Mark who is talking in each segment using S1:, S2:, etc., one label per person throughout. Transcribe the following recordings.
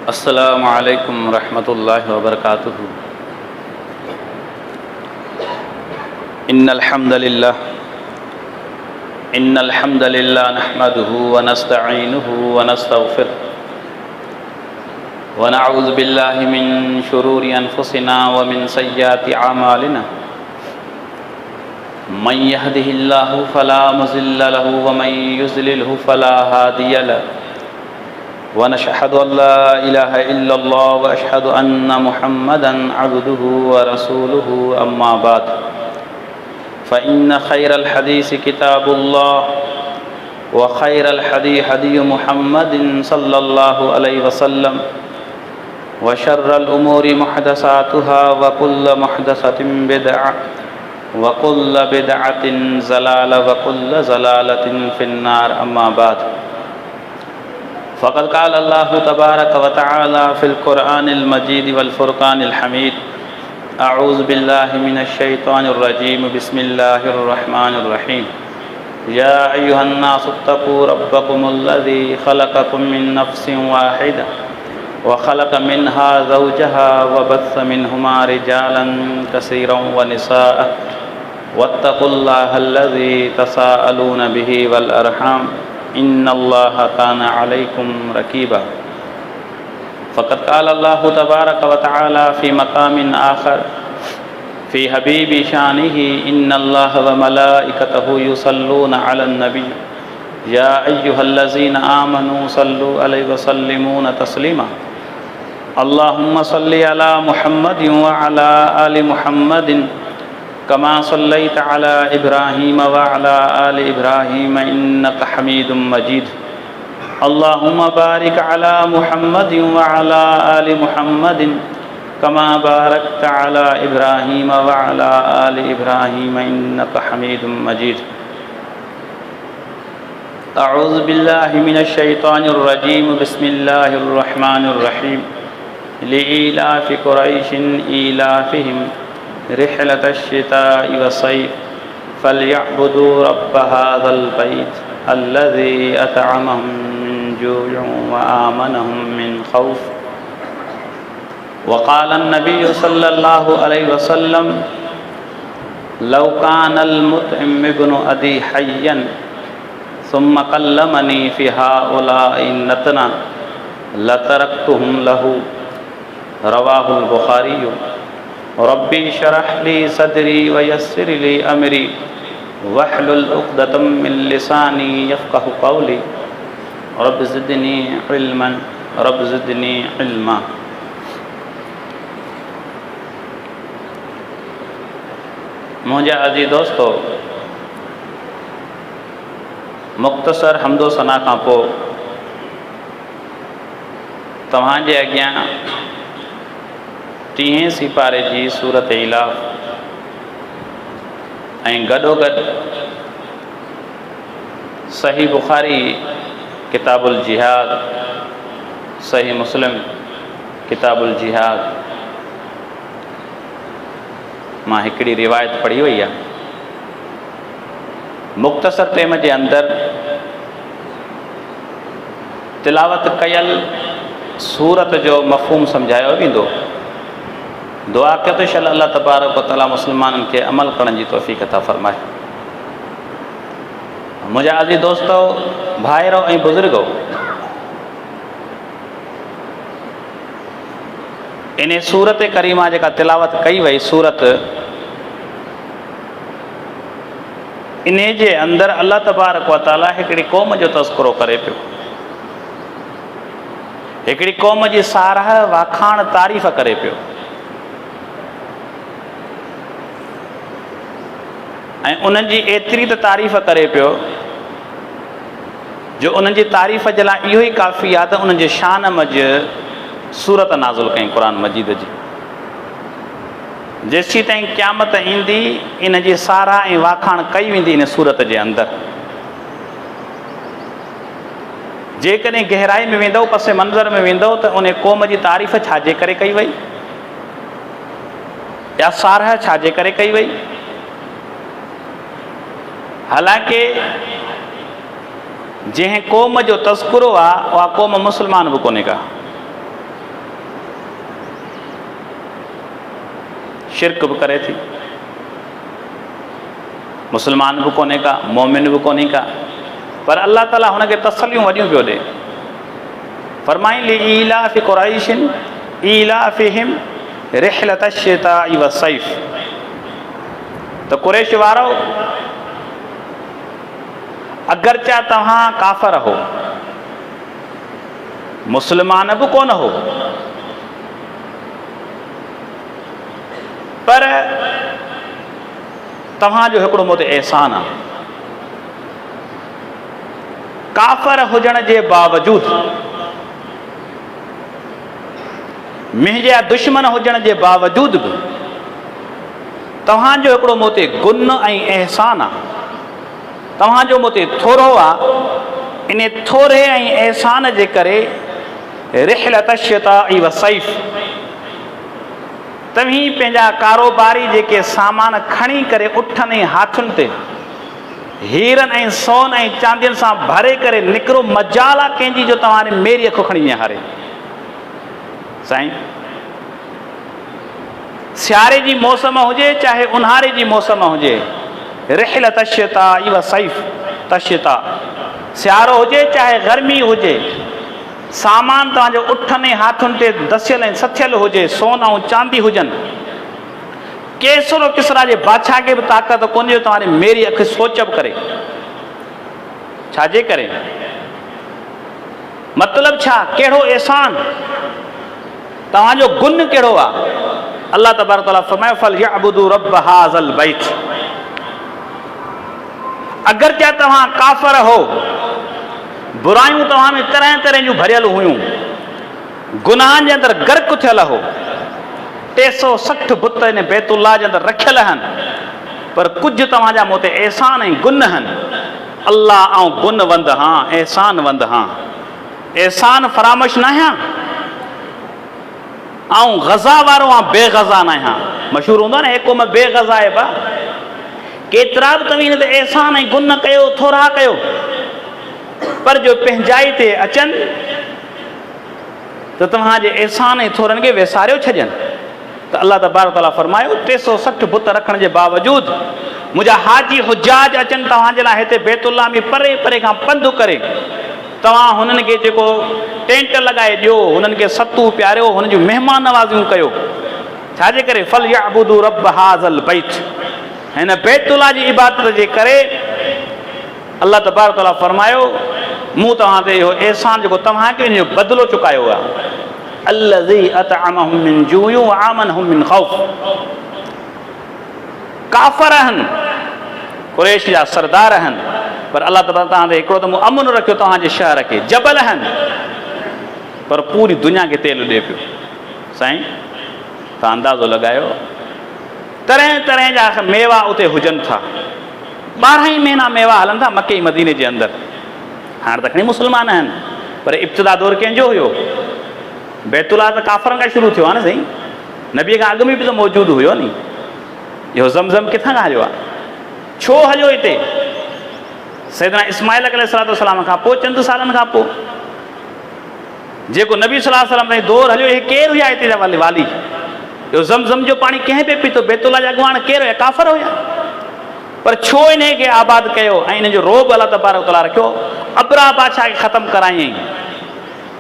S1: अस्सलामु अलैकुम रहमतुल्लाहि व बरकातुहू। इन्नल हम्दलिल्लाह नहमदुहु व नस्तईनुहु व नस्तगफिरुह व नऊज़ु बिल्लाहि मिन शुरूरि अनफुसिना व मिन सय्यिआति अमालिना। मन यहदिहिल्लाहु फला मुज़िल्ल लहु व मन युज़लिलहु फला हादिय लहु। व नशहदु अल्ला इलाहा इल्लल्लाह व अशहदु अन्ना मुहम्मदन अब्दुहु व रसूलुहु अम्मा बाद। फ़इन्न खैरल हदीस किताबुल्लाह व खैरल हदी हदी मुहम्मदिन सल्लल्लाहु अलैहि वसल्लम व शर्रल उमूरि मुहदसातुहा व कुल्ल मुहदसतिन बिदअह व कुल्ल बिदअतिन ज़लाला व कुल्ल ज़लालतिन फिन्नार अम्मा बाद। फ़क़द क़ाल अल्लाहु तबारक व तआला फ़िल क़ुरआनिल मजीद वल फ़ुरक़ानिल हमीद। अऊज़ु बिल्लाहि मिनश शैतानिर रजीम। बिस्मिल्लाहिर रहमानिर रहीम। या अय्युहन नासुत्तक़ू रब्बकुमुल्लज़ी ख़लक़कुम मिन नफ़्सिन वाहिदा व ख़लक़ मिन्हा ज़ौजहा व बस्स मिन्हुमा रिजालन कसीरन व निसाअ वत्तक़ुल्लाहल्लज़ी तसाअलून बिही वल अरहाम इन्नल्लाह काना अलैकुम रकीबा। फ़क़द क़ाल अल्लाहु तबारक व तआला फ़ी मक़ामिन आख़र फ़ी हबीबि शानिही इन्नल्लाह व मलाइकतहु युसल्लूना अलन नबी या अय्युहल्लज़ीना आमनू सल्लु अलैहि व सल्लिमू तस्लीमा। अल्लाहुम्मा सल्लि अला मुहम्मदिन व अला आलि मुहम्मदिन कमा सल्लैता अला इब्राहीम व अला आलि इब्राहीम इन्नका हमीदुम मजीद। अल्लाहुम्मा बारिक अला मुहम्मदिन व अला आलि मुहम्मदिन कमा बारकता अला इब्राहीम व अला आलि इब्राहीम इन्नका हमीदुम मजीद। अऊज़ु बिल्लाहि मिनश शैतानिर रजीम। बिस्मिल्लाहिर रहमानिर रहीम। लिईलाफ़ि क़ुरैशिन ईलाफ़िहिम रिहलतश शिताइ व सैफ़ फ़लयअबुदू रब्ब हाज़ल बैत अल्लज़ी अतअमहुम मिन जूइन व आमनहुम मिन खौफ़। व क़ालन नबिय्यु सल्लल्लाहु अलैहि वसल्लम लौ कानल मुतइम इब्नु अदी हय्यन सुम्मा कल्लमनी फ़ी हाउलाइ नतना लतरक्तुहुम लहू। रवाहुल बुखारी। रब्बी शरह ली सदरी व यस्सिर ली अमरी वहलुल उक़दतम मिन लिसानी यफ़क़हु क़ौली। Rabbi ज़िदनी इल्मन rabbi ज़िदनी इल्मा। मुंहिंजा अज़ीज़ दोस्तो, मुख़्तसर हम्दो सना खां पोइ तव्हांजे अॻियां 30 सिपारे जी सूरत इलाफ़ ऐं गॾोगॾु सही बुखारी किताबुल जिहाद, सही मुस्लिम किताबुल जिहाद मां हिकिड़ी रिवायत पढ़ी वई आहे। मुख़्तसर टेम जे अंदरि तिलावत कयल सूरत जो मफ़हूम सम्झायो वेंदो। दुआ कयो त इंशाअल्लाह अल्लाह तबारक व तआला मुस्लमाननि खे अमल करण जी तौफ़ीक़ अता फ़रमाए। मुंहिंजा अज़ीज़ दोस्तो, भाइरो ऐं बुज़ुर्गो, इन सूरत करीमा जेका तिलावत कई वई सूरत, इन जे अंदरि अल्लाह तबारक व तआला हिकिड़ी क़ौम जो तज़किरो करे पियो, हिकिड़ी क़ौम जी साराह वाखाण तारीफ़ करे पियो ऐं उन्हनि जी एतिरी त तारीफ़ करे पियो जो उन्हनि जी तारीफ़ जे लाइ इहो ई काफ़ी आहे त उन्हनि जे शान मंझि सूरत नाज़िल कई क़ुर मजीद जी। जेसीं ताईं क़यामत ईंदी इन जी साराह ऐं वाखाण कई वेंदी इन सूरत जे अंदरि। जेकॾहिं गहराई में वेंदव, पस मंज़र में वेंदव त उन क़ौम जी तारीफ़ छाजे करे कई वई या साराह छाजे करे कई वई। हालांकि जंहिं क़ौम जो तज़किरो आहे उहा क़ौम मुस्लमान बि कोन्हे का। शिरक बि करे थी, मुस्लमान बि कोन्हे का, मोमिन बि कोन्हे का, पर अल्लाह ताला हुनखे तसलियूं वॾियूं पियो ॾे। फरमाई ली ईलाफि क़ुरैशिन ईलाफिहिम रिहलत अश्शिताइ वस्सैफ, त कुरैश वारो अगरचा तव्हां काफ़र हो, मुस्लमान बि कोन हो, पर तव्हांजो हिकिड़ो मूं ते एहसान आहे। काफ़र हुजण जे बावजूदि, मुंहिंजा दुश्मन हुजण जे बावजूदि बि तव्हांजो हिकिड़ो मूं ते गुन ऐं एहसान आहे। तव्हांजो मूं ते थोरो आहे, इन थोरे ऐं एहसान जे करे रिहलत अश्शिताइ वस्सैफ, तव्हीं पंहिंजा कारोबारी जेके सामान खणी करे उठनि ऐं हाथुनि ते हीरनि ऐं सोन ऐं चांदियुनि सां भरे करे निकिरो, मजाल आहे कंहिंजी जो तव्हां मेरी अखि खणी निहारे। साईं, सियारे जी मौसम हुजे चाहे ऊन्हारे जी मौसम हुजे, रिहलत अश्शिताइ वस्सैफ, तश्शिता सियारो हुजे चाहे गर्मी हुजे, सामान तव्हांजो उठनि ऐं हाथुनि ते दसियल ऐं सथियल हुजे, सोन ऐं चांदी हुजनि, केसरो किसरा जे बादशाह खे बि ताक़त कोन्हे जो तव्हांजी मेरी अखि सोच बि करे। छाजे करे? मतिलब छा? कहिड़ो एहसान, तव्हांजो गुन कहिड़ो आहे? अल्लाह तबारक तआला फरमायो फलयअबुदू रब्ब हाज़ल बैत, अगरचे तव्हां काफ़र हो, बुरायूं तव्हां में तरह तरह जूं भरियल हुयूं, गुनाहनि जे अंदरि गर्क थियल हो, 360 बुत इन बैतुल्लाह जे अंदरि रखियल आहिनि, पर कुझु तव्हांजा मूं ते एहसान ऐं गुन आहिनि। अल्लाह ऐं गुन वंद हां, एहसान वंद हां। एहसान फरामश न आहियां ऐं ग़ज़ा वारो आं, बेग़ज़ा न आहियां। मशहूरु हूंदो आहे न, हिकु में बेग़ज़ा आहे बा। केतिरा बि तव्हीं हिन ते एहसान ऐं गुन कयो, थोरा कयो, पर जो पंहिंजाई ते अचनि त तव्हांजे एहसान ऐं थोरनि खे विसारियो छॾनि। त अल्लाह तबारक तआला फरमायो 360 बुत रखण जे बावजूदि मुंहिंजा हाजी हुजाज अचनि तव्हांजे लाइ हिते बैतुल्लाह में परे परे खां पंधु करे, तव्हां हुननि खे जेको टेंट लॻाए ॾियो, हुननि खे सतू पियारियो, हुननि जूं महिमान नवाज़ियूं कयो। छाजे करे? फलयअबुदू रब्ब हाज़ल बैत, हिन बैतुल्लाह जी इबादत जे करे अल्लाह तबारक तआला फरमायो मूं तव्हां ते इहो एहसान जेको तव्हांखे हिन जो बदिलो चुकायो आहे। अल्लज़ी अतअमहुम मिन जूइ व आमनहुम मिन खौफ, काफ़र आहिनि, कुरैश जा सरदार आहिनि, पर अल्लाह ताला तव्हां ते हिकिड़ो त मूं अमन रखियो तव्हांजे शहर खे। जबल आहिनि, पर पूरी दुनिया खे तेल ॾिए पियो। साईं, तव्हां अंदाज़ो लॻायो, तरह तरह जा मेवा उते हुजनि था, 12 महीना मेवा हलनि था मके मदीने जे अंदरि। हाणे त खणी मुस्लमान आहिनि, पर इब्तिदा दौर कंहिंजो हुयो? बैतुल्लाह त काफ़रनि खां शुरू थियो आहे न साईं, नबीअ खां अॻु में बि त मौजूदु हुयो नी। इहो ज़मज़म किथां खां हलियो आहे? छो हलियो हिते? सैयदना इस्माइल अलैहिस्सलाम खां पोइ, चंद सालनि खां पोइ जेको नबी सल्लल्लाहु अलैहि वसल्लम ताईं दौर हलियो, हे केरु हुया हिते जा वाली? इहो ज़मज़म जो पाणी कंहिं पे पीतो? बैतुल्लाह जा अॻुवान केरु हुया? काफ़र हुया। पर छो इन खे आबाद कयो ऐं इन जो रोब अल्लाह तबारक तआला रखियो? अबरा बादशाह खे ख़तमु करायईं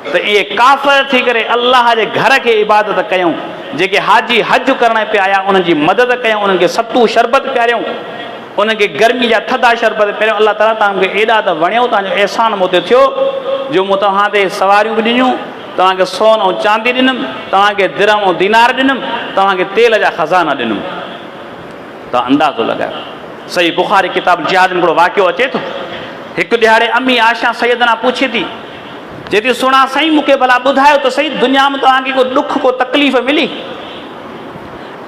S1: त इहे काफ़र थी करे अल्लाह जे घर खे इबादत कयूं। जेके हाजी हज करण पिया आया उन्हनि जी मदद कयूं, उन्हनि खे सतू शरबत पियारियूं, उन्हनि खे गर्मी जा थधा शरबत पियारियूं। अल्लाह ताला तव्हांखे एॾा त वणियो, तव्हांजो एहसान मूं ते थियो जो मूं तव्हां ते सवारियूं बि ॾिनियूं, तव्हांखे सोन ऐं चांदी ॾिनमि, तव्हांखे दिरहम ऐं दीनार ॾिनमि, तव्हांखे तेल जा ख़ज़ाना ॾिनमि। तव्हां अंदाज़ो लॻायो। सही बुखारी किताब जिहाद में हिकिड़ो वाक़ियो अचे थो। हिकु ॾियारे अम्मी आशा सैयदना पूछे थी, चए थी सुहिणा साईं मूंखे भला ॿुधायो त सही, दुनिया में तव्हांखे को दुख को तकलीफ़ मिली?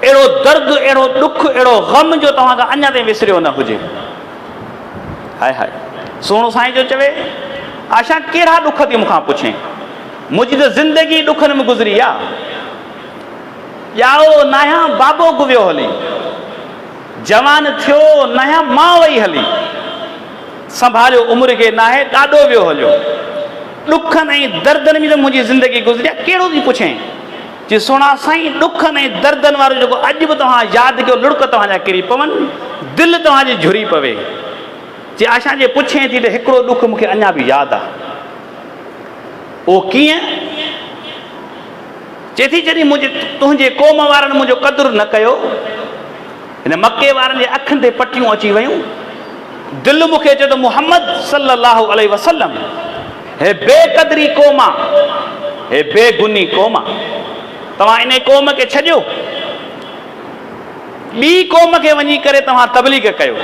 S1: अहिड़ो दर्द, अहिड़ो ॾुख, अहिड़ो ग़म जो तव्हांखां अञा ताईं विसरियो न हुजे? हाय हाय, सुहिणो साईं जो चवे आशा कहिड़ा ॾुख थी मूंखां पुछे? मुंहिंजी त ज़िंदगी ॾुखनि में गुज़री आहे। ॼाओ नया बाबो गुवियो हली, जवान थियो नया मां वई हली, संभालियो उमिरि खे नाहे, ॾाढो वियो हलियो। ॾुखनि ऐं दर्दनि में त मुंहिंजी ज़िंदगी गुज़री आहे, कहिड़ो थी पुछे? चई सोना साईं ॾुखनि ऐं दर्दनि वारो जेको अॼु बि तव्हां यादि कयो लुड़क तव्हांजा किरी पवनि, दिलि तव्हांजी झुरी पवे। चई आशा जे पुछे थी त हिकिड़ो ॾुखु मूंखे अञा बि यादि आहे। उहो कीअं? चए थी जॾहिं तुंहिंजे क़ौम वारनि मुंहिंजो क़दुरु न कयो, हिन मके वारनि जे अखियुनि ते पटियूं अची वियूं, दिलि मूंखे चए थो मुहम्मद सल्लल्लाहु अलैहि वसल्लम हे बेक़दरी क़ौम आहे, हे बेगुनी क़ौम आहे, तव्हां इन क़ौम खे छॾियो, ॿी क़ौम खे वञी करे तव्हां तबलीग कयो।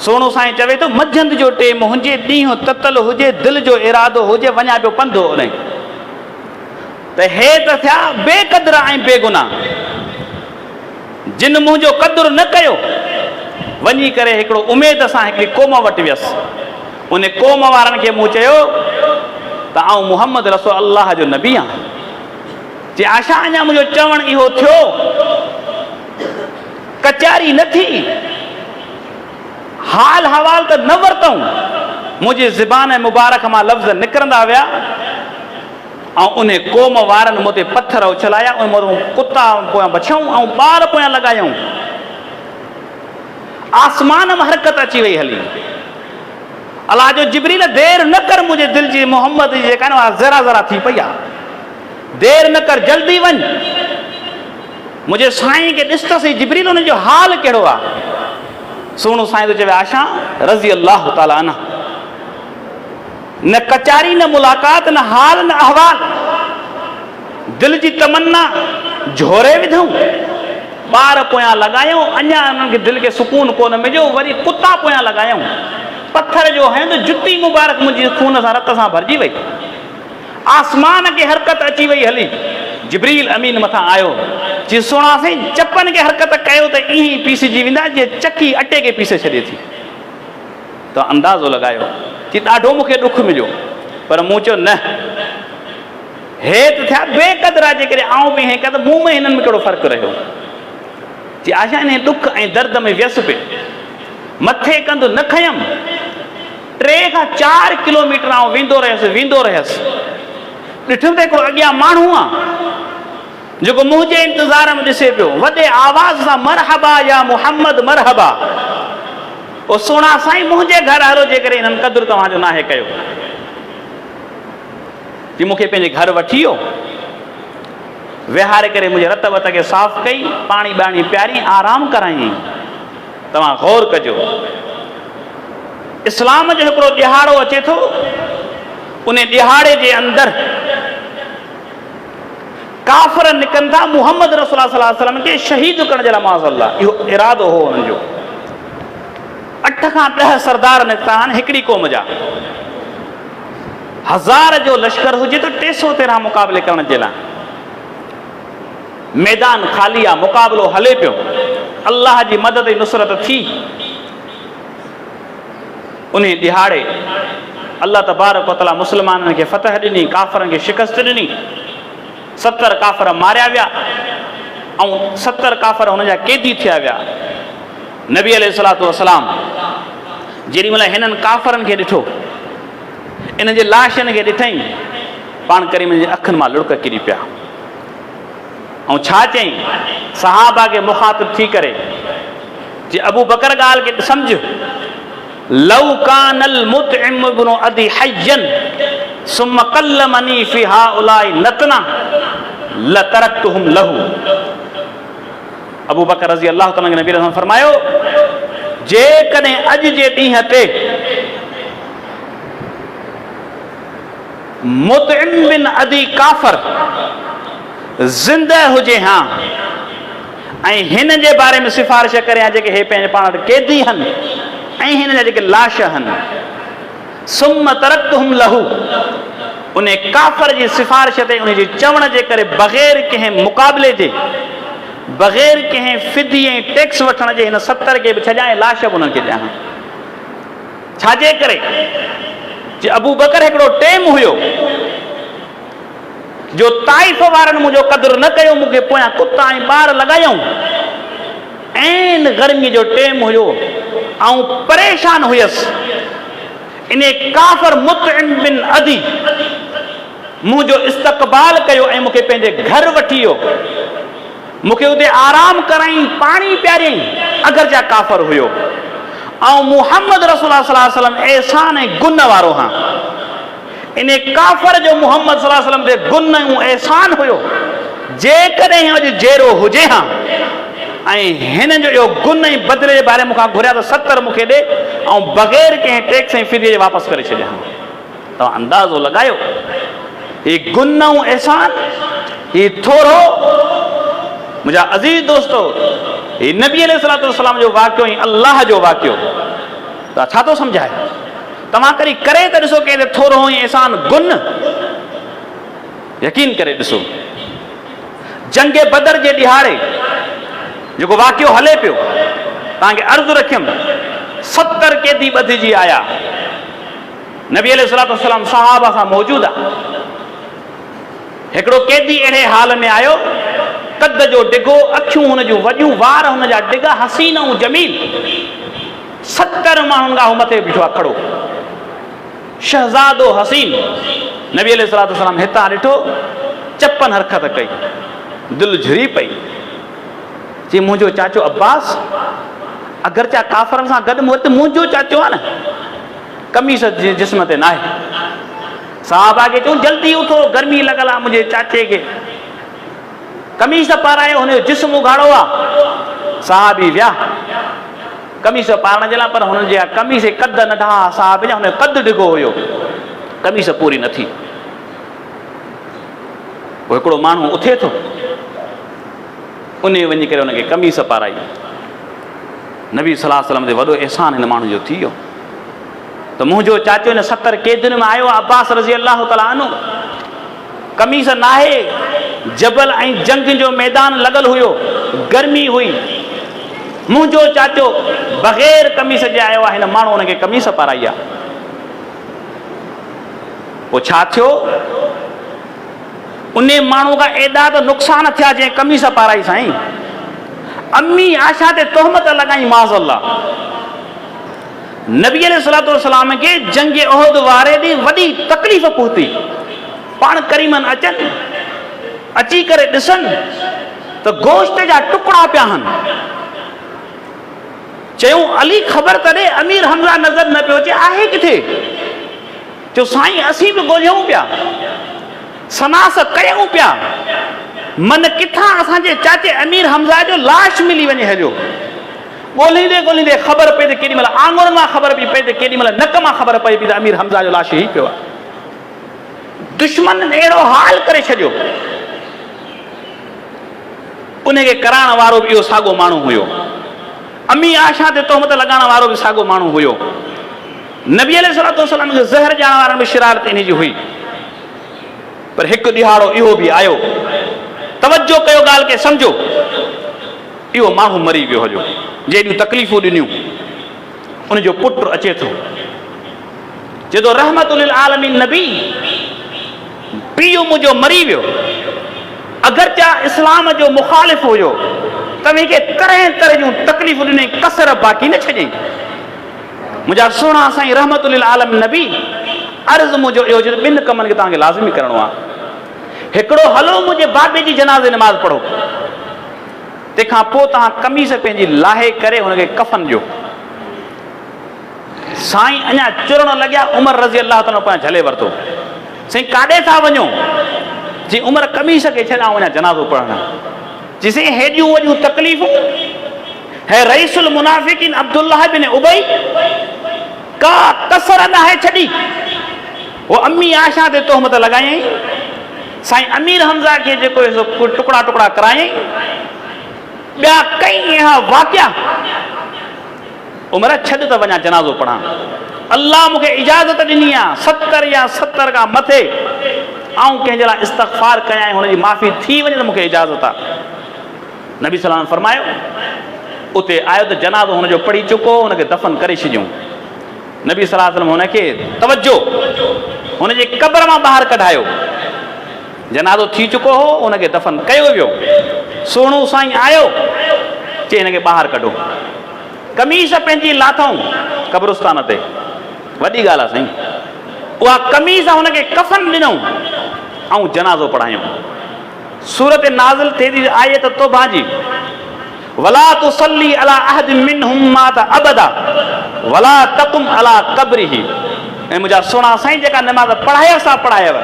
S1: सोनो साईं चवे थो मंझंदि जो टेम हुजे, ॾींहुं ततल हुजे, दिलि जो इरादो हुजे, वञा पियो पंधु उन त हे त थिया बेक़दर ऐं बेगुनाह, जिन मुंहिंजो क़दुरु न कयो, वञी करे हिकिड़ो उमेद सां हिकिड़ी क़ौम वटि वियसि। उन क़ौम वारनि खे मूं चयो त आउं मुहम्मद रसूल अल्लाह जो नबी आहियां। जे आशा अञा मुंहिंजो चवणु इहो थियो, कचारी न थी, हाल हवाल त न वरितऊं, मुंहिंजी ज़बान मुबारक मां लफ़्ज़ निकिरंदा विया ऐं उन क़ौम वारनि मूं ते पथर उछलाया, उन कुता पोयां बछियूं ऐं ॿार पोयां लॻायूं। आसमान में हरकत अची वई हली। अलाह जो जिब्रील देर न कर, मुंहिंजे दिलि जी मोहम्मद जी जेका न ज़रा ज़रा थी पई आहे, देर न कर, जल्दी वञ, मुंहिंजे साईं खे ॾिस त सही जिब्रील हुन जो हाल कहिड़ो आहे। सोनो साईं तो चवे आशा रज़ी अल्लाह ताला अन्हा, न कचारी न मुलाक़ात न हाल न अहवाल, दिल जी तमन्ना झोरे विधऊं, ॿार पोयां लॻायूं, अञा उन्हनि खे दिलि खे सुकून कोन मिलियो, वरी कुता पोयां लॻायूं, पथर जो हंधि जुती मुबारक मुंहिंजी खून सां रत सां भरिजी वई। आसमान खे हरकत अची वई हली, जिब्रील अमीन मथां आयो, जी सोना साईं चपनि खे हरकत कयो त ईअं ई पीसिजी वेंदा जीअं चकी अटे खे पीसे छॾे थी। त अंदाज़ो लॻायो कि ॾाढो मूंखे ॾुखु मिलियो, पर मूं चयो न, हे त थिया बेक़दरा, जे करे आऊं बि हें कदम मूं में हिननि में कहिड़ो फ़र्क़ु रहियो। जी आशा इन ॾुख ऐं दर्द में वियसि पियो, मथे कंधु न खयमि, 3 खां 4 किलोमीटर आऊं वेंदो रहियसि, ॾिठुमि त हिकिड़ो अॻियां माण्हू आहे जेको मुंहिंजे इंतज़ार में ॾिसे पियो, वॾे आवाज़ सां मरहबा या मुहम्मद मरहबा, ओ सोना साईं मुंहिंजे घर हलो, जे करे हिननि क़दुरु तव्हांजो नाहे कयो। जी मूंखे पंहिंजे घर वठी वियो, विहारे करे मुंहिंजे रत वत खे साफ़ कई, पाणी ॿाणी पियारी, आराम कराई। तव्हां गौर कजो, इस्लाम जो हिकिड़ो ॾिहाड़ो अचे थो, उन ॾिहाड़े जे अंदरि काफ़िर निकिरनि था मुहम्मद रसूल सल्लल्लाहु अलैहि वसल्लम खे शहीद करण जे लाइ, माज़अल्लाह इहो इरादो हो हुननि जो। 8 खां 10 सरदार निकिता आहिनि हिकिड़ी क़ौम जा, 1000 जो लश्कर हुजे त 313 मुक़ाबले करण जे लाइ। मैदान ख़ाली आहे, मुक़ाबलो हले पियो, अल्लाह जी मदद ऐं नुसरत थी। उन ॾिहाड़े अल्लाह तबारक व तआला मुस्लमाननि खे फतह ॾिनी, काफ़रनि खे शिकस्त ॾिनी। 70 काफ़र मारिया विया ऐं 70 काफ़र हुन जा क़ैदी थिया विया। नबी अलैहिस्सलातु वस्सलाम जेॾी महिल हिननि काफ़रनि खे ॾिठो, इन जे लाशनि खे ॾिठई, पाण करे मुंहिंजे अखियुनि मां लुड़क किरी पिया। ऐं छा चई सहाबा खे मुखातिब थी करे, जे अबू बकर ॻाल्हि खे सम्झ, लौ कानल मुतइम इब्नु अदी हय्यन सुम्मा कल्लमनी फी हाउलाई नतना लतरक्तुहुम लहू। अबू बकर रज़ी अल्लाह तआला नबी रसूल फरमायो, जेकॾहिं अॼु जे ॾींहं ते मुतइम बिन अदी काफ़र ज़िंदह हुजे हा ऐं हिन जे बारे में सिफ़ारिश करे हा, जेके हे पंहिंजे पाण वटि क़ैदी आहिनि ऐं हिन जा जेके लाश आहिनि, सुम्म तरक्तुहुम लहू, उन काफ़र जी सिफ़ारिश ते, उन जे चवण जे करे, बग़ैर कंहिं मुक़ाबले जे, बग़ैर कंहिं फिदी ऐं टैक्स वठण जे, हिन 70 खे बि छॾाए लाश बि उन्हनि खे ॾियां। छाजे करे? जे अबू बकर हिकिड़ो टेम हुयो जो ताइफ़ वारनि मुंहिंजो क़दुरु न कयो, मूंखे पोयां कुता ऐं ॿार लॻायूं, ऐं गर्मीअ जो टेम हुयो, ऐं परेशान हुयसि। इन काफ़र मुतइम बिन अदी मुंहिंजो इस्तक़बाल कयो ऐं मूंखे पंहिंजे घर वठी वियो, मूंखे उते आराम कराई, पाणी पियारियईं, अगर जा काफ़र हुयो। ऐं मुहम्मद रसूलुल्लाह सल्लल्लाहु अलैहि वसल्लम एहसान ऐं गुन वारो हां। इन काफ़र जो मुहम्मद सल्लल्लाहु अलैहि वसल्लम ते गुन ऐं एहसान हुयो, जेकॾहिं अॼु जहिड़ो हुजे हां ऐं हिन जो इहो गुन ऐं बदिले जे बारे मूंखां घुरिया त 70 मूंखे ॾे ऐं बग़ैर कंहिं टैक्स ऐं फिदीअ जे वापसि करे छॾिया। तव्हां अंदाज़ो लॻायो, हीउ गुन ऐं एहसान, हीउ थोरो। मुंहिंजा अज़ीज़ दोस्तो, हीउ नबी अलैहिस्सलातु वस्सलाम जो वाक़ियो ऐं अल्लाह जो वाक़ियो त छा थो सम्झाए? तव्हां करे त ॾिसो के थोरो ऐं एहसान गुन, यकीन करे ॾिसो। जंगे बदर जे ॾिहाड़े जेको वाक़ियो हले पियो, तव्हांखे अर्ज़ु रखियमि, 70 कैदी ॿधिजी आया। नबी अलैहिस्सलातु वस्सलाम सहाबा सां मौजूदु आहे। हिकिड़ो कैदी अहिड़े हाल में आयो, कद जो डिघो, अखियूं हुन जूं वॾियूं, वार हुन जा डिघा, हसीन ऐं जमील। 70 माण्हुनि खां मथे बीठो आहे खड़ो, शहज़ादो हसीन। नबी अलैहिस्सलातु वस्सलाम हितां ॾिठो, चपन हरकत कई, दिलि झुरी पई। चई मुंहिंजो चाचो अब्बास अगरचा काफ़रनि सां गॾु मुंहिंजो चाचो आहे न, कमीस जिस्म ते नाहे। साहबा खे चऊं जल्दी उथो, गर्मी लॻल आहे, मुंहिंजे चाचे खे कमीस पारायो, हुनजो जिस्म उघाड़ो आहे। साहबी विया कमीस पारण जे लाइ, पर हुननि जे कमीस कद नंढा, साहब जा हुनजो कद डिघो हुयो, कमीस पूरी न थी। पोइ हिकिड़ो माण्हू उथे थो, उन वञी करे हुनखे कमीस पाराई। नबी सल्लल्लाहु अलैहि वसल्लम ते वॾो एहसान हिन माण्हू जो थी वियो त मुंहिंजो चाचो हिन 70 कैदियुनि में आयो, अब्बास रज़ी अल्लाह ताला अन्हु। कमीस नाहे, जबल ऐं जंग जो मैदान लॻल हुयो, गर्मी हुई। मुंहिंजो चाचो बग़ैर कमीस जे आयो आहे, हिन माण्हू हुनखे कमीस पाराई आहे। पोइ छा थियो? उन माण्हू खां एॾा त नुक़सान थिया जंहिं कमीस पाराई। साईं, अम्मी आशा ते तोहमत लॻाई, माज़अल्लाह। नबी अलैहिस्सलातु वस्सलाम खे जंग उहद वारे ॾींहुं वॾी तकलीफ़ पहुती। पाण करीमन अचनि, अची करे ॾिसनि त गोश्त जा टुकड़ा पिया आहिनि। चयूं अली ख़बर त ॾे, अमीर हमज़ा नज़र न पियो अचे, आहे किथे? चयो साईं असीं बि ॻोल्हियूं पिया, सनास कयूं पिया, मन किथां असांजे चाचे अमीर हमज़ा जो लाश मिली वञे। हलियो ॻोल्हींदे ॻोल्हींदे ख़बर पई त केॾी महिल आङुर मां ख़बर पई त केॾी महिल नक मां ख़बर पई त अमीर हमज़ा जो लाश ई पियो आहे। दुश्मन अहिड़ो हाल करे छॾियो। उनखे कराइण वारो बि इहो साॻियो माण्हू हुयो, अम्मी आशा ते तोहमत लॻाइण वारो बि साॻियो माण्हू हुयो। नबी अलैहिस्सलातु वस्सलाम खे ज़हर ॾियण वारनि में शरारत इन जी हुई। पर हिकु ॾिहाड़ो इहो बि आयो, तवजो कयो, ॻाल्हि खे सम्झो। इहो माण्हू मरी वियो हलियो, जेॾियूं तकलीफ़ूं ॾिनियूं। उनजो पुटु अचे थो, चए थो रहमतुल लिल आलमीन नबी, पीउ मुंहिंजो मरी वियो, अगरचा इस्लाम जो मुखालिफ़ हुयो, तव्हांखे तरह तरह जूं तकलीफ़ूं ॾिनई, कसर बाक़ी न छॾियईं। मुंहिंजा सुहिणा साईं रहमतुल लिल आलमीन नबी, अर्ज़ु मुंहिंजो इहो, जो 2 कमनि खे तव्हांखे लाज़मी करिणो आहे। हिकिड़ो हलो मुंहिंजे बाबे जी जनाज़े नमाज़ पढ़ो, तंहिंखां पोइ तव्हां कमीस पंहिंजी लाहे करे हुनखे कफ़न ॾियो। साईं अञा चुरण लॻिया, उमर रज़ी अल्लाह ताला पाण झले वरितो। साईं काॾे था वञो? जी उमर कमीस खे छॾां वञा जनाज़ो पढ़ण। जी साईं हेॾियूं वॾियूं तकलीफ़ूं, है रईसुल मुनाफ़िकीन अब्दुल्लाह बिन उबई का कसर न आहे छॾी। वो अम्मी आशा ते तोहमत लॻायईं। साईं अमीर हमज़ा खे जेको टुकड़ा टुकड़ा करायईं, ॿिया कई अहिड़ा वाक़िया। उमर छॾ त वञा जनाज़ो पढ़ां, अल्लाह मूंखे इजाज़त ॾिनी आहे 70 या 70 खां मथे ऐं कंहिंजे लाइ इस्तग़फ़ार कयां, हुनजी माफ़ी थी वञे त मूंखे इजाज़त आहे। नबी सलाम फरमायो, उते आयो त जनाज़ो हुनजो पढ़ी चुको, हुनखे दफ़न करे छॾियूं। नबी सल्लल्लाहु अलैहि वसल्लम हुनखे तवजो हुनजे क़ब्र मां ॿाहिरि कढायो। जनाज़ो थी चुको हो, हुनखे दफ़न कयो वियो। सुहिणो साईं आयो, चई हिनखे ॿाहिरि कढो। कमीस पंहिंजी लाथऊं क़ब्रिस्तान ते, वॾी ॻाल्हि आहे साईं। उहा कमीस हुनखे कफ़न ॾिनऊं, ऐं जनाज़ो पढ़ायूं। सूरत नाज़िल थिए थी आयत तौबा जी, वला तुसल्ली अला अहदिन मिनहुम मात अबदा वला तकुम अला क़ब्रिही। ऐं मुंहिंजा सुहिणा साईं जेका नमाज़ पढ़ाया सा पढ़ायव,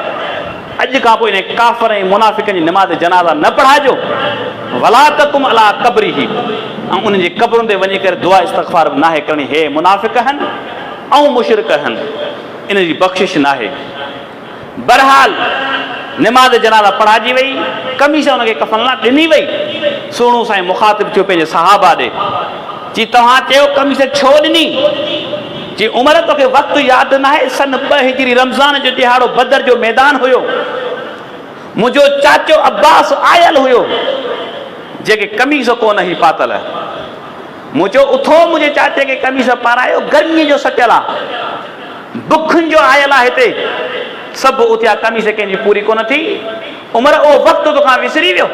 S1: अॼु खां पोइ इन काफ़र ऐं मुनाफ़िक़नि जी नमाज़ जनाज़ा न पढ़ाइजो। वला तकुम अला क़ब्रिही, ऐं उन्हनि जी क़ब्रुनि ते वञी करे दुआ इस्तग़फ़ार बि नाहे करणी। हे मुनाफ़िक़ आहिनि ऐं मुशरिक आहिनि, इन जी बख़्शिश नाहे। बहरहाल नमाज़ जनाज़ा पढ़ाइजी वई, कमीस हुनखे कफ़न लाइ ॾिनी वई। सुहिणो साईं मुख़ातिब थियो पंहिंजे सहाबा ॾे, जी तव्हां चयो कमीस छो ॾिनी? जी उमिरि तोखे वक़्तु यादि न आहे, सन 2 हिजरी रमज़ान जो ॾिहाड़ो बदर जो मैदान हुयो, मुंहिंजो चाचो अब्बास आयल हुयो जेके कमीस कोन हुई पातल। मुंहिंजो उथो मुंहिंजे चाचे खे कमीस पारायो, गर्मीअ जो सटियल आहे, बुखुनि जो आयल आहे हिते, सभु उथिया, कमीस कंहिंजी पूरी कोन थी। उमिरि उहो वक़्तु तोखां विसरी वियो।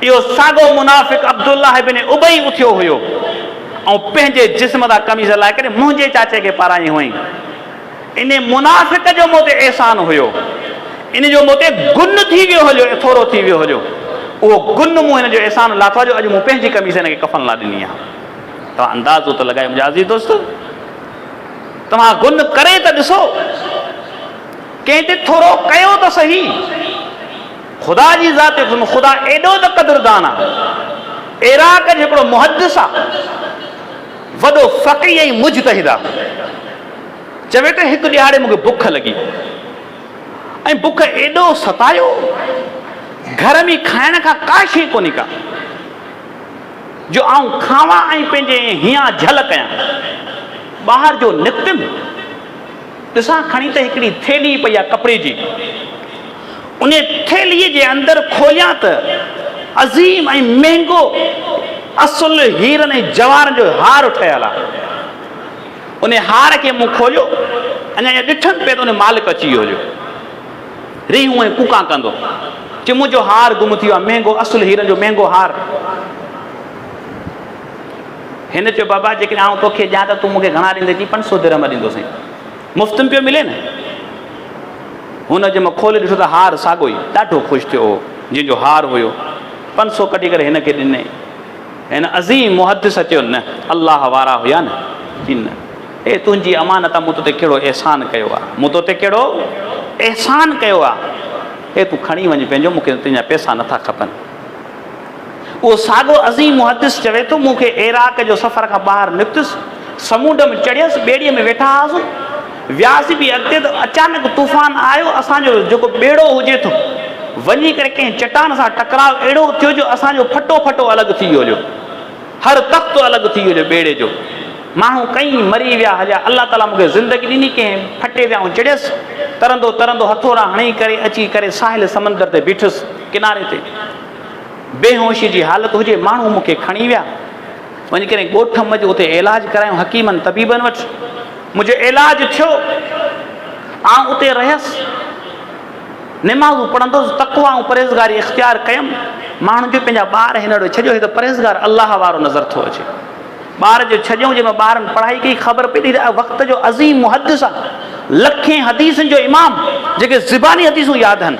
S1: इहो साॻो मुनाफ़िक़ अब्दुल्लाह इब्न उबई उथियो हुयो ऐं पंहिंजे जिस्म तां कमीस लाइ करे मुंहिंजे चाचे खे पाराई हुई। इन मुनाफ़िक़ जो मूं ते एहसान हुयो, इन जो मूं ते गुन थी वियो हुयो, थोरो थी वियो हुयो। उहो गुन मूं हिन जो एहसान लाथो जो अॼु मूं पंहिंजी कमीस हिनखे कफ़न लाइ ॾिनी आहे। तव्हां अंदाज़ो त लॻायो मुंहिंजा अज़ीज़ दोस्त, तव्हां गुन करे त ॾिसो, कंहिं ते थोरो कयो त सही। ख़ुदा जी ज़ात, ख़ुदा एॾो त क़दुरदान आहे। इराक जो हिकिड़ो मुहदिस आहे, वॾो फ़क़ीह ऐं मुजतहिद आहे, चवे त हिकु ॾिहाड़े मूंखे बुख लॻी ऐं बुख एॾो सतायो, घर में खाइण खां का शइ कोन्हे का जो आऊं खावां ऐं पंहिंजे हीअं झल कयां। ॿाहिरि जो निकितमि, ॾिसां खणी त हिकिड़ी थेली पई आहे कपिड़े जी, उन थेलीअ जे अंदरि खोलियां त अज़ीम ऐं महांगो असुल हीरनि ऐं जवारनि जो हार ठहियल आहे। उन हार खे मूं खोलियो, अञा ॾिठमि पिए त उन मालिक अची वियो हुयो, रिहूं ऐं कूका कंदो, चई मुंहिंजो हार गुम थी वियो आहे, महांगो असुल हीरनि जो महांगो हार। हिन चयो बाबा जेकॾहिं आउं तोखे ॾियां त तूं मूंखे घणा ॾींदे? जी 500 दिरहम ॾींदो साईं, मुफ़्त में पियो मिले न। हुन जे मां खोले ॾिठो त हार साॻो ई, ॾाढो ख़ुशि थियो हो, जंहिंजो हार हुयो 500 कढी करे हिन खे ॾिनई। हिन अज़ीम मुहदिस चयो न, अलाह वारा हुया न, जी न, हे तुंहिंजी अमानत मूं तो ते कहिड़ो एहसान कयो आहे, मूं तो ते कहिड़ो एहसान कयो आहे, हे तूं खणी वञ पंहिंजो, मूंखे तुंहिंजा पैसा नथा खपनि। उहो साॻो अज़ीम मुहदिस चवे थो, मूंखे इराक जो सफ़र खां ॿाहिरि निकितुसि, समुंड में चढ़ियसि, ॿेड़ीअ में वेठा हुआसीं, वियासीं बि अॻिते त अचानक तूफ़ान आयो, असांजो जेको ॿेड़ो हुजे थो वञी करे कंहिं चट्टान सां टकराव अहिड़ो थियो जो असांजो फटो फटो अलॻि थी वियो हुयो, हर तख़्तो अलॻि थी वियो ॿेड़े जो। माण्हू कई मरी विया हलिया, अलाह ताला मूंखे ज़िंदगी ॾिनी, कंहिं फटे विया ऐं चढ़ियसि, तरंदो तरंदो हथोड़ा हणी करे अची करे साहिल समंदर ते बीठुसि किनारे ते, बेहोशी जी हालत हुजे, माण्हू मूंखे खणी विया, वञी करे ॻोठ मज उते इलाजु करायूं हकीमनि तबीबनि वटि, मुंहिंजो इलाजु थियो, आउं उते रहियसि, निमाज़ूं पढ़ंदुसि, तक़वा ऐं परहेज़गारी इख़्तियार कयमि। माण्हुनि जो पंहिंजा ॿार हिन ॾे छॾियो, हे त परहेज़गार अलाह वारो नज़र थो अचे, ॿार जो छॾियऊं, जंहिंमें ॿारनि पढ़ाई कई, ख़बर पई त वक़्त जो अज़ीम मुहदिस आहे, लखें हदीसनि जो इमाम, जेके ज़िबानी हदीसूं यादि आहिनि,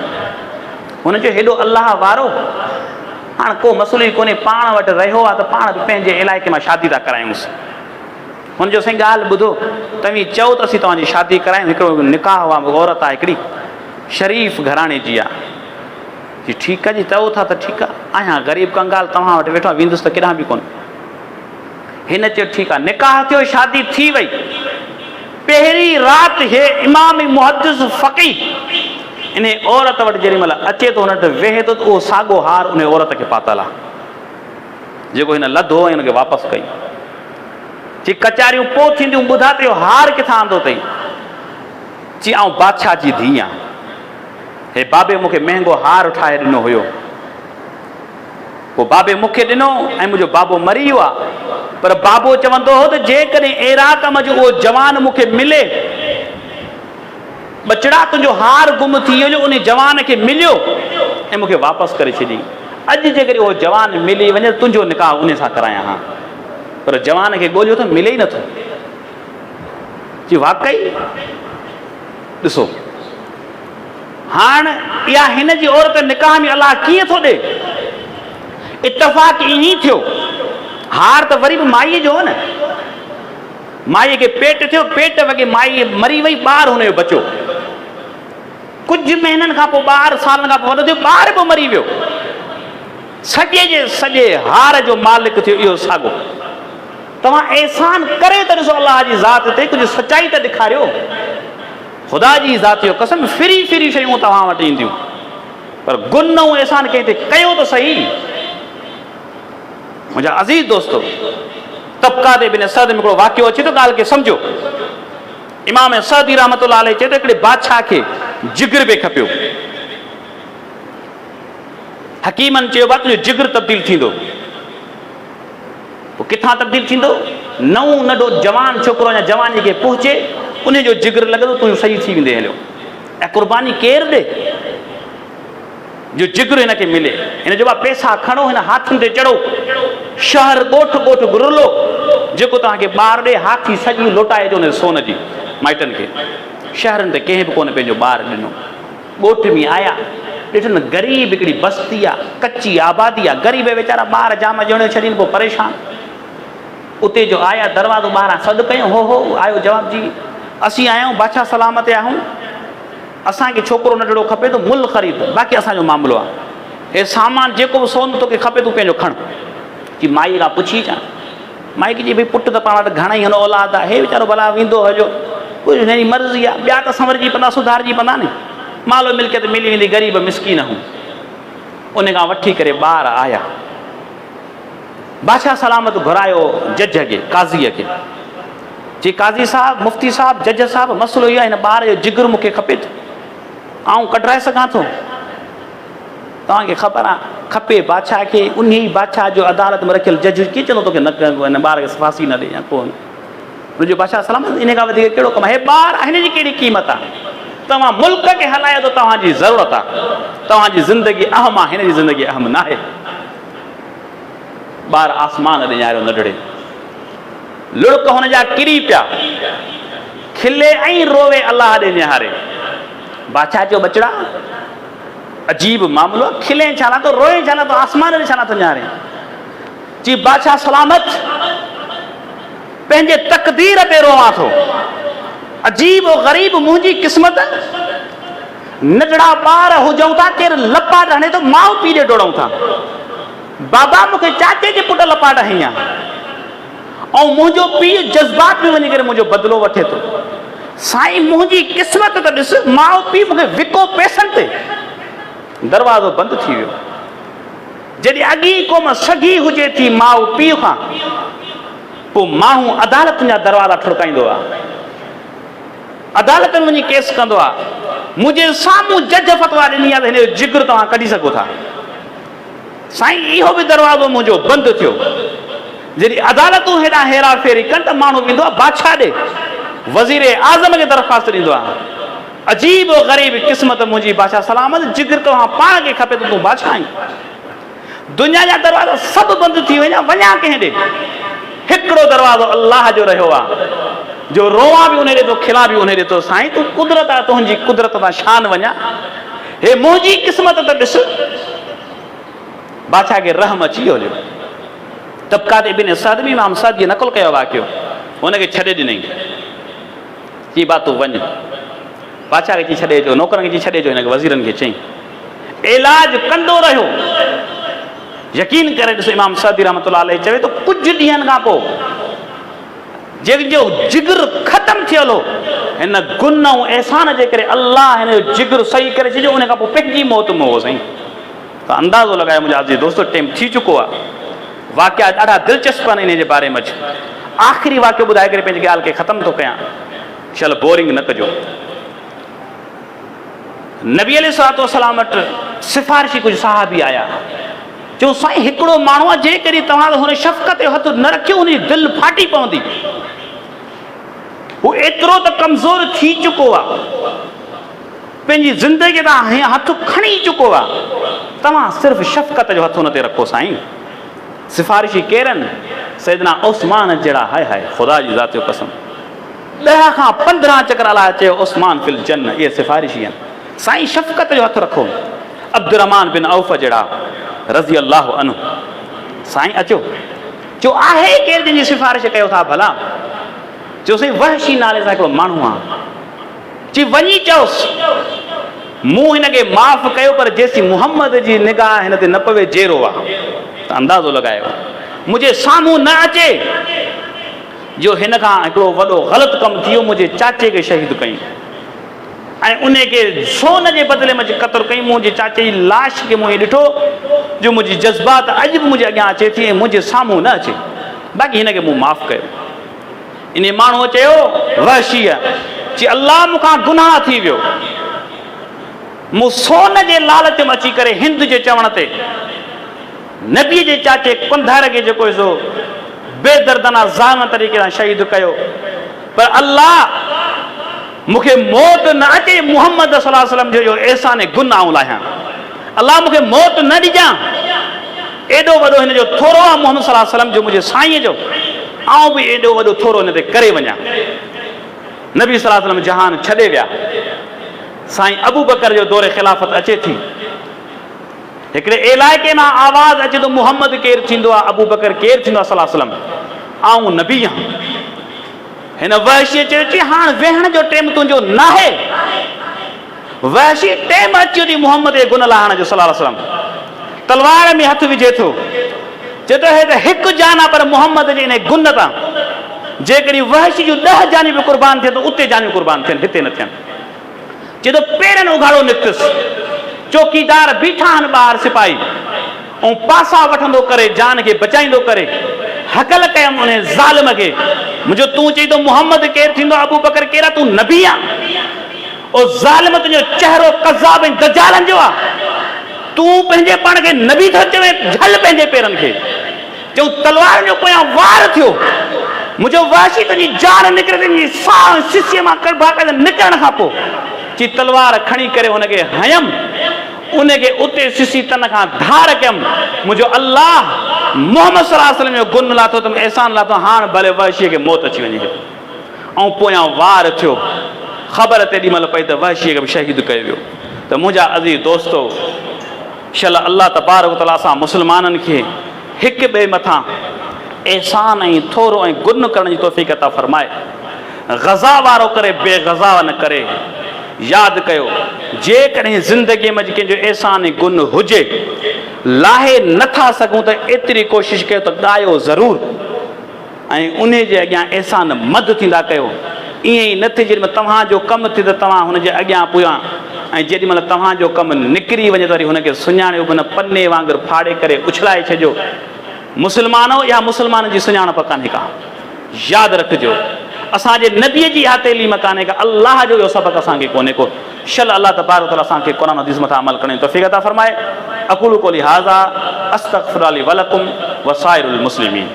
S1: हुनजो हेॾो अलाह वारो। हाणे को मसइलो ई कोन्हे, पाण वटि रहियो आहे त पाण पंहिंजे इलाइक़े मां शादी था करायूंसि। हुनजो साईं ॻाल्हि ॿुधो, तव्हीं चओ त असीं तव्हांजी शादी करायूं, हिकिड़ो निकाह आहे, औरत आहे हिकिड़ी शरीफ़ घराणे जी आहे, जी ठीकु आहे जी, चओ था त ठीकु आहे, आहियां ग़रीब कंगाल, तव्हां वटि वेठो आहे, वेंदुसि त केॾांहुं बि कोन। हिन चयो ठीकु आहे, निकाह थियो, शादी थी वई। पहिरीं राति हे इमाम मुहदिस फ़क़ीह इन औरत वटि जेॾी महिल अचे थो, हुन वटि वेहे थो, त उहो साॻो हार उन औरत खे पातल आहे, जेको हिन लधो ऐं हुनखे वापसि कई। चई कचारियूं पोइ थींदियूं, ॿुधा त इहो हार किथां आंदो अथई? चई आउं बादशाह जी धीउ आहियां, हे बाबे मूंखे महांगो हार ठाहे ॾिनो हुयो, पोइ बाबे मूंखे ॾिनो ऐं मुंहिंजो बाबो मरी वियो आहे, पर बाबो चवंदो हो त जेकॾहिं इराक में उहो जवान मूंखे मिले, बचड़ा तुंहिंजो हार गुम थी वियो, उन जवान खे मिलियो ऐं मूंखे वापसि करे छॾी, अॼु जेकॾहिं उहो जवान मिली वञे, तुंहिंजो निकाह उन सां करायां हा, पर जवान खे ॻोल्हियो त मिले ई नथो। जी वाकई ॾिसो, हाणे इहा हिन जी औरत निकाह में अलाह कीअं थो ॾे? इतफ़ाक़ ईअं ई थियो। हार त वरी बि माईअ जो हो न, माईअ खे पेट थियो, पेट वॻे माई मरी वई, ॿारु हुनजो बचो। कुझु महीननि खां पोइ, 12 सालनि खां पोइ वॾो थियो, ॿारु बि मरी वियो। सॼे जे सॼे हार जो मालिक थियो इहो साॻो। तव्हां एहसान करे त ॾिसो अलाह जी ज़ात ते, कुझु सचाई त ॾेखारियो। ख़ुदा जी ज़ात जो कसम, फिरी फिरी शयूं तव्हां वटि ईंदियूं, पर गुन ऐं एहसान कंहिं ते कयो त सही। मुंहिंजा अज़ीज़ दोस्तो, तबक़ात इब्न सअद में हिकिड़ो वाक़ियो अचे थो, ॻाल्हि खे सम्झो। इमाम सअदी रहमतुल्लाह अलैह चए थो, हिकिड़े बादशाह खे जिगर बि खपियो। हकीमनि चयो बा तुंहिंजो जिगर तब्दील थींदो। पोइ किथां तब्दील थींदो? नओं नंढो जवान छोकिरो या जवानी खे पहुचे, उनजो जिगर लॻंदो तूं सही थी वेंदे हलियो। ऐं क़ुर्बानी केरु ॾे जो जिगर हिनखे मिले? हिन जो पैसा खणो, हिन हाथनि ते चढ़ो, शहर ॻोठ ॻोठ घुरलो, जेको तव्हांखे ॿार ॾे हाथी सॼी लोटाए जो हुन सोन जी माइटनि खे। शहरनि ते कंहिं बि कोन पंहिंजो ॿारु ॾिनो। ॻोठ में आया, ॾिठनि ग़रीब हिकिड़ी बस्ती आहे, कची आबादी आहे, ग़रीब वीचारा ॿार जाम ॼणियो छॾीनि, पोइ परेशान। उते जो आया, दरवाज़ो ॿाहिरां सॾु कयूं, हो आयो जवाब, जी असीं आया आहियूं, बादशाह सलामत आहियूं, असांखे छोकिरो नंढड़ो खपे तो मुल ख़रीद, बाक़ी असांजो मामिलो आहे, हे सामान जेको बि सोन तोखे खपे तूं पंहिंजो खण। की माई खां पुछी अचां, माई की भई पुटु त पाण वटि घणा ई हिन औलाद आहे, हे वीचारो भला वेंदो हलियो, कुझु हिनजी मर्ज़ी आहे, ॿिया त संवरजी पवंदा, सुधारजी पवंदा न, मालो मिल्कियत मिली वेंदी, ग़रीब मिसकीन हूं। उन खां वठी करे ॿार आया, बादशाह सलामत घुरायो जज खे, काज़ीअ खे, जी काज़ी साहब, मुफ़्ती साहब, जज साहब, मसइलो इहो आहे, हिन ॿार जो जिगर मूंखे खपे थो, आउं कढाए सघां थो? तव्हांखे ख़बर आहे, खपे बादशाह खे, उन ई बादशाह जो अदालत में रखियल जज कीअं चवंदो तोखे न हिन ॿार खे फांसी न ॾे या कोन? मुंहिंजो बादशाह सलामत, इन खां वधीक कहिड़ो कमु आहे? हे ॿार हिन जी कहिड़ी क़ीमत आहे? तव्हां मुल्क खे हलायो त तव्हांजी ज़रूरत आहे, तव्हांजी ज़िंदगी अहम आहे, हिन जी ज़िंदगी अहम न आहे। ॿार आसमान ॾे ॾियारियो नंढड़े, लुड़क हुनजा किरी पिया, खिले ऐं रोवे अलाह ॾे निहारे। बादशाह चयो बचड़ा, अजीब मामिलो, खिले छा लाथो, रोए छा लाथो, आसमान ॾे छा लाथो निहारे? जी बादशाह सलामत, पंहिंजे तक़दीर ते रोवां थो। अजीब ग़रीब मुंहिंजी क़िस्मत, नंढड़ा ॿार हुजूं था, केरु लपाट हणे थो, माउ पीउ ॾे डोड़ूं था, बाबा मूंखे चाचे जे पुट लपाट हई आहे, ऐं मुंहिंजो पीउ जज़्बात में वञी करे मुंहिंजो बदिलो वठे थो। साईं मुंहिंजी क़िस्मत त ॾिस, माउ पीउ मूंखे विको पैसनि ते। दरवाज़ो बंदि थी वियो। जॾहिं अॻी क़ौम सॻी हुजे थी माउ पीउ खां, पोइ माण्हू अदालतुनि जा दरवाज़ा ठुड़काईंदो आहे, अदालत में वञी केस कंदो आहे, मुंहिंजे साम्हूं जज फतवा ॾिनी आहे त हिन जो जिगर तव्हां कढी सघो था। साईं इहो बि दरवाज़ो मुंहिंजो बंदि थियो। जॾहिं अदालतूं हेॾा हेरा फेरी कनि त माण्हू वेंदो आहे बादशाह ॾे, वज़ीर आज़म खे दरख़्वास्त ॾींदो आहे, अजीब ग़रीब क़िस्मत मुंहिंजी, बादशाह सलामत, जिगर तव्हां पाण खे खपे त तूं बादशाह आहीं। दुनिया जा दरवाज़ा सभु बंदि थी वञा, वञा कंहिं ॾे? हिकिड़ो दरवाज़ो अलाह जो रहियो आहे, जो रोवां बि उन ॾे थो, खिलां बि उन ॾे थो। साईं तूं कुदरत आहे, तुंहिंजी कुदरत तां शान वञा, हे मुंहिंजी क़िस्मत त ॾिस। बादशाह खे रहम अची वियो हलियो। तबक़ात इब्न सअद बि इमाम सअद जी नक़ुल कयो वाक़ियो, हुनखे छॾे ॾिनई, चई बा तूं वञ। बादशाह खे चई छॾे अचो, नौकरनि खे चई छॾे अचो, हिनखे वज़ीरनि खे चई। इलाज कंदो रहियो। यकीन करे ॾिसो, इमाम सअदी रहमतुल्लाह अलैह चवे थो, कुझु ॾींहंनि खां पोइ जंहिंजो जिगर ख़तमु थियल हो, हिन गुन ऐं एहसान जे करे अलाह हिन जो जिगर सही करे छॾियो, उन खां पोइ पंहिंजी मौत में हो। साईं त अंदाज़ो लॻायो मुंहिंजा अज़ीज़ दोस्तो, टाइम थी चुको आहे। वाक़िया ॾाढा दिलचस्प आहिनि इन जे बारे में। आख़िरी वाक़ियो ॿुधाए करे पंहिंजी ॻाल्हि खे ख़तमु थो कयां, चल बोरिंग न कजो। नबी अलैहिस्सलातु वस्सलाम वटि सिफ़ारिशी कुझु साहबी आया, चयो साईं हिकिड़ो माण्हू आहे, जेकॾहिं तव्हां हुन शफ़क़त ते हथु न रखियो, हुनजी दिलि फाटी पवंदी। हू एतिरो त कमज़ोर थी चुको आहे, पंहिंजी ज़िंदगी तां हथु खणी चुको आहे, तव्हां सिर्फ़ु शफ़क़त जो हथु हुन ते रखो। साईं सिफ़ारिशी केरनि? सैदना उस्मान जहिड़ा। हाय हाय, ख़ुदा जी ज़ात जो कसम, 10 खां 15 चकर अलाह चयो उस्मान फिल जन्न, इहे सिफ़ारिशी आहिनि। साईं शफ़क़त जो हथ रखो। अब्दुर्रहमान बिन औफ जहिड़ा रज़ी अल्लाह अन्हु, साईं अचो, चो आहे केरु जंहिंजी सिफ़ारिश कयो था भला? चयो साईं वहशी नाले सां हिकिड़ो माण्हू आहे। चई वञी चयोसि मूं हिनखे माफ़ कयो, पर जेसीं मुहम्मद जी निगाह हिन ते न पवे जहिड़ो आहे। त अंदाज़ो लॻायो मुंहिंजे साम्हूं न अचे जो हिन खां हिकिड़ो वॾो ग़लति कमु थी वियो, मुंहिंजे चाचे खे शहीद कई ऐं उन खे सोन जे बदिले में क़तल कई। मुंहिंजे चाचे जी लाश खे मूं ॾिठो जो मुंहिंजी जज़्बात अॼु बि मुंहिंजे अॻियां अचे थी ऐं मुंहिंजे साम्हूं न अचे, बाक़ी हिनखे मूं माफ़ु कयो। इन माण्हूअ चयो वहशीअ, चई अल्लाह मूंखां गुनाह थी वियो, मूं सोन जे लालच में अची करे हिंद जे चवण ते नबीअ जे चाचे कुंधार खे जेको सो बेदर्दना ज़ालिम तरीक़े सां शहीद कयो, पर अल्लाह मूंखे मौत न अचे मुहम्मद सल्लल्लाहु अलैहि वसल्लम जो एहसान गुनाह लाहियां। अल्लाह मूंखे मौत न ॾिजां, एॾो वॾो हिन जो थोरो आहे मुहम्मद सल्लल्लाहु अलैहि वसल्लम जो, मुंहिंजे साईं जो, आउं बि एॾो वॾो थोरो हिन ते करे वञा। नबी सल्लल्लाहु अलैहि वसल्लम जहान छॾे विया। साईं अबू बकर जो दौरे ख़िलाफ़त अचे थी, हिकिड़े इलाइक़े मां आवाज़ अचे थो मुहम्मद केरु थींदो आहे, अबू बकर केरु थींदो आहे सल्लल्लाहु अलैहि वसल्लम, आउं नबी आहियां। हिन वहशी चयो चई हाणे वेहण जो टाइम तुंहिंजो न आहे। वहशी टाइम अची थी मुहम्मद जे गुन लाहण जो सल्लल्लाहु अलैहि वसल्लम, तलवार में हथ विझे थो, चए थो हे त हिकु जान आहे, पर मुहम्मद जे इन गुन तां जेकॾहिं वहशी जूं 10 जानियूं क़ुर्बान थियनि त उते जानियूं क़ुर्बान थियनि, हिते न थियनि। चए थो पेरनि उघाड़ो निकितुसि, चौकीदार बीठा आहिनि ॿाहिरि सिपाही, ऐं पासा वठंदो करे जान खे बचाईंदो करे हकल कयमि उन ज़ालिम खे, मुंहिंजो तूं चई थो मुहम्मद केरु थींदो, अबू बकर केरु आहे, तूं नबी आहे? ओ ज़ालिम तुंहिंजो चहिरो कज़ाब ऐं दजालनि जो आहे, तूं पंहिंजे पाण खे नबी थो चवे, झल पंहिंजे पेरनि खे। चऊं तलवार जो पोयां वार थियो, मुंहिंजो वहशी तुंहिंजी जान निकिरे, तुंहिंजी साह सिसीअ मां निकिरण खां पोइ चई तलवार खणी करे हुनखे हयमि, उनखे उते सिसी तन खां धार कयमि, मुंहिंजो अल्लाह मुहम्मद सल्लल्लाहु अलैहि वसल्लम जो गुन लाथो त एहसान लाथो, हाणे भले वहशीअ खे मौत अची वञे। ऐं पोयां वार थियो, ख़बर तेॾी महिल पई त वहशीअ खे बि शहीद कयो वियो। त मुंहिंजा अज़ीज़ दोस्तो, शल अल्लाह तबारक व तआला सां मुस्लमाननि खे हिक ॿिए मथां एहसान ऐं थोरो ऐं गुन करण जी तौफ़ीक़ अता फरमाए। ग़ज़ा वारो करे बेग़ज़ा न करे। यादि कयो जेकॾहिं ज़िंदगीअ में कंहिंजो एहसान ऐं गुन हुजे, लाहे नथा सघूं त एतिरी कोशिशि कयो त ॻायो ज़रूरु ऐं उन जे अॻियां एहसान मद थींदा कयो। ईअं ई न थिए जेॾीमहिल तव्हांजो कमु थिए त तव्हां हुनजे अॻियां पुॼां, ऐं जेॾीमहिल तव्हांजो कमु निकिरी वञे त वरी हुनखे सुञाणियो बि न, पने वांगुरु फाड़े करे उछलाए छॾियो। मुस्लमानो या मुस्लमान जी सुञाणप कान्हे का, यादि रखिजो। असांजे नबीअ जी इहा तइलीम कान्हे का, अलाह जो इहो सबक़ असांखे कोन्हे को। शल अल्लाह तबारक व तआला असांखे क़ुरान हदीस मथां अमल करण जी तौफ़ीक़ अता फरमाए। अक़ूलु क़ौली हाज़ा अस्तग़फिरु ली व लकुम व साइरुल मुस्लिमीन।